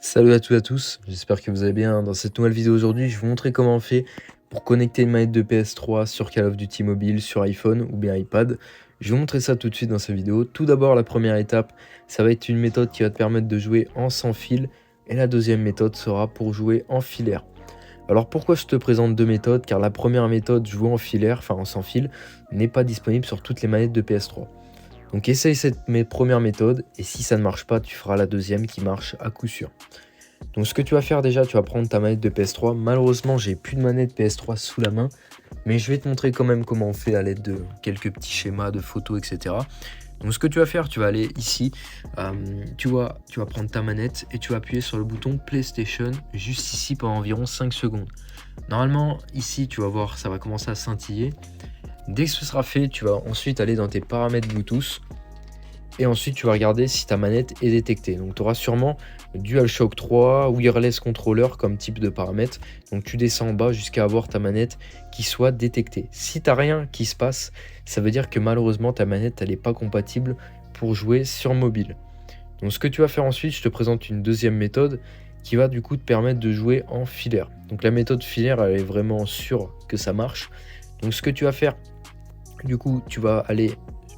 Salut à toutes et à tous, j'espère que vous allez bien. Dans cette nouvelle vidéo aujourd'hui, je vais vous montrer comment on fait pour connecter une manette de PS3 sur Call of Duty Mobile, sur iPhone ou bien iPad. Je vais vous montrer ça tout de suite dans cette vidéo. Tout d'abord, la première étape, ça va être une méthode qui va te permettre de jouer en sans fil. Et la deuxième méthode sera pour jouer en filaire. Alors pourquoi je te présente deux méthodes? Car la première méthode, jouer en filaire, enfin en sans fil, n'est pas disponible sur toutes les manettes de PS3. Donc essaye cette première méthode et si ça ne marche pas, tu feras la deuxième qui marche à coup sûr. Donc ce que tu vas faire déjà, tu vas prendre ta manette de PS3. Malheureusement, j'ai plus de manette PS3 sous la main, mais je vais te montrer quand même comment on fait à l'aide de quelques petits schémas de photos, etc. Donc ce que tu vas faire, tu vas aller ici, tu vas prendre ta manette et tu vas appuyer sur le bouton PlayStation juste ici pendant environ 5 secondes. Normalement, ici, tu vas voir, ça va commencer à scintiller. Dès que ce sera fait, tu vas ensuite aller dans tes paramètres Bluetooth et ensuite tu vas regarder si ta manette est détectée. Donc tu auras sûrement DualShock 3, Wireless Controller comme type de paramètres. Donc tu descends en bas jusqu'à avoir ta manette qui soit détectée. Si tu n'as rien qui se passe, ça veut dire que malheureusement ta manette elle n'est pas compatible pour jouer sur mobile. Donc ce que tu vas faire ensuite, je te présente une deuxième méthode qui va du coup te permettre de jouer en filaire. Donc la méthode filaire, elle est vraiment sûre que ça marche. Donc ce que tu vas faire, du coup, tu vas aller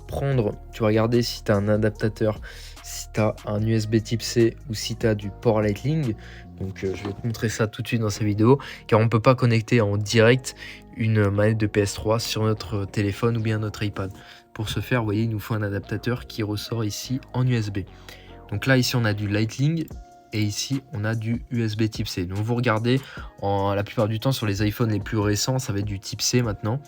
prendre, tu vas regarder si tu as un adaptateur, si tu as un USB type C ou si tu as du port Lightning. Donc je vais te montrer ça tout de suite dans cette vidéo, car on ne peut pas connecter en direct une manette de PS3 sur notre téléphone ou bien notre iPad. Pour ce faire, vous voyez, il nous faut un adaptateur qui ressort ici en USB. Donc là, ici, on a du Lightning. Et ici, on a du USB type C. Donc vous regardez, la plupart du temps, sur les iPhones les plus récents, ça va être du type C maintenant.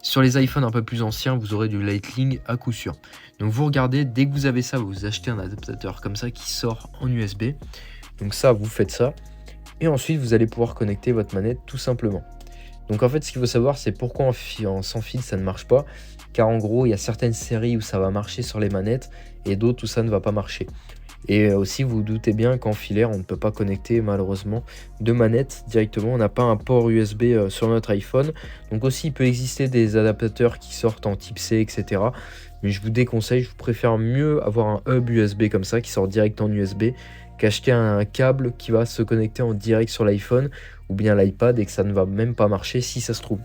Sur les iPhones un peu plus anciens, vous aurez du Lightning à coup sûr. Donc vous regardez, dès que vous avez ça, vous achetez un adaptateur comme ça qui sort en USB. Donc ça, vous faites ça. Et ensuite, vous allez pouvoir connecter votre manette tout simplement. Donc en fait, ce qu'il faut savoir, c'est pourquoi en sans fil, ça ne marche pas. Car en gros, il y a certaines séries où ça va marcher sur les manettes et d'autres où ça ne va pas marcher. Et aussi, vous vous doutez bien qu'en filaire, on ne peut pas connecter malheureusement de manette directement. On n'a pas un port USB sur notre iPhone. Donc aussi, il peut exister des adaptateurs qui sortent en type C, etc. Mais je vous déconseille, je vous préfère mieux avoir un hub USB comme ça qui sort direct en USB qu'acheter un câble qui va se connecter en direct sur l'iPhone ou bien l'iPad et que ça ne va même pas marcher si ça se trouve.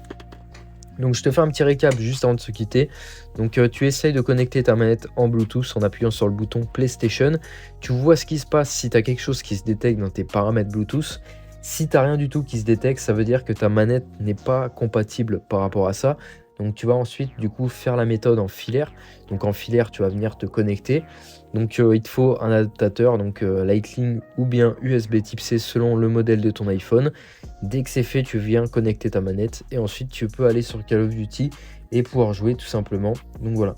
Donc je te fais un petit récap juste avant de se quitter. Donc tu essayes de connecter ta manette en Bluetooth en appuyant sur le bouton PlayStation. Tu vois ce qui se passe si tu as quelque chose qui se détecte dans tes paramètres Bluetooth. Si tu n'as rien du tout qui se détecte, ça veut dire que ta manette n'est pas compatible par rapport à ça. Donc tu vas ensuite du coup faire la méthode en filaire. Donc en filaire, tu vas venir te connecter. Donc il te faut un adaptateur, donc Lightning ou bien USB type C selon le modèle de ton iPhone. Dès que c'est fait, tu viens connecter ta manette et ensuite tu peux aller sur Call of Duty et pouvoir jouer tout simplement. Donc voilà.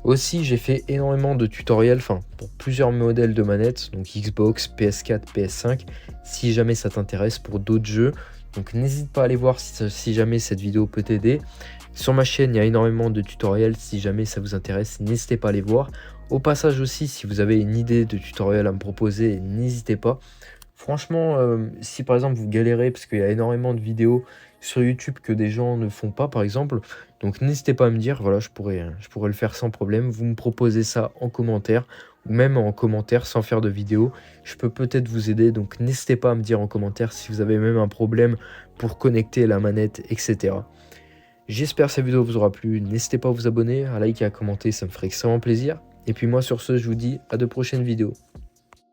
Aussi, j'ai fait énormément de tutoriels, pour plusieurs modèles de manettes, donc Xbox, PS4, PS5, si jamais ça t'intéresse pour d'autres jeux. Donc n'hésite pas à aller voir si jamais cette vidéo peut t'aider. Sur ma chaîne, il y a énormément de tutoriels, si jamais ça vous intéresse, n'hésitez pas à les voir. Au passage aussi, si vous avez une idée de tutoriel à me proposer, n'hésitez pas. Franchement, si par exemple vous galérez, parce qu'il y a énormément de vidéos sur YouTube que des gens ne font pas par exemple, donc n'hésitez pas à me dire, voilà, je pourrais le faire sans problème. Vous me proposez ça en commentaire, ou même en commentaire sans faire de vidéo. Je peux peut-être vous aider, donc n'hésitez pas à me dire en commentaire si vous avez même un problème pour connecter la manette, etc. J'espère que cette vidéo vous aura plu. N'hésitez pas à vous abonner, à liker, à commenter, ça me ferait extrêmement plaisir. Et puis moi sur ce, je vous dis à de prochaines vidéos.